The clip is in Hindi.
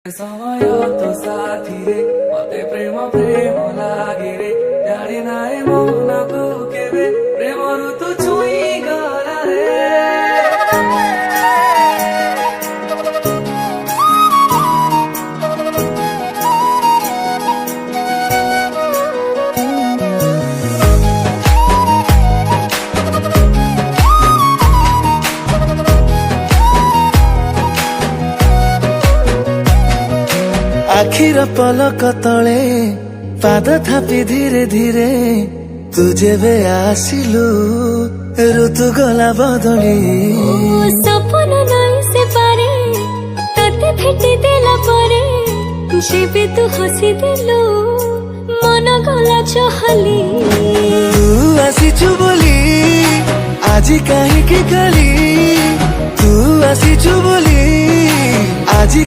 समय तो साथी रे मते प्रेम प्रेम लागे रे जाने नाए मन को केबे प्रेम ऋतु छुई गला रे। आखिर पलक तले पाद थापी धीरे धीरे तू जेबे आसिलु ऋतु गला बदली सपन नहीं से पारे तते भेटी देला परे जेबे तू हसी देलु मन गला चहली तू आसीचु बोली आजी काहे की गली तू आसीचु बोली